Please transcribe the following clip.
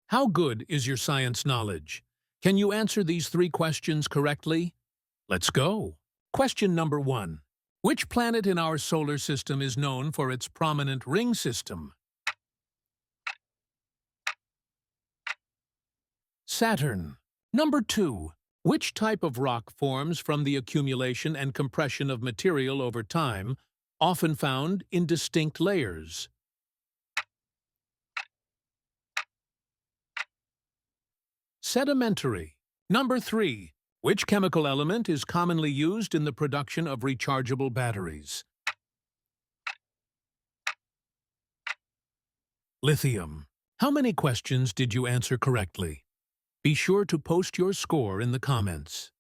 How good is your science knowledge? Can you answer these three questions correctly? Let's go. Question number 1. Which planet in our solar system is known for its prominent ring system? Saturn. Number 2. Which type of rock forms from the accumulation and compression of material over time, often found in distinct layers? Sedimentary. Number 3. Which chemical element is commonly used in the production of rechargeable batteries? Lithium. How many questions did you answer correctly? Be sure to post your score in the comments.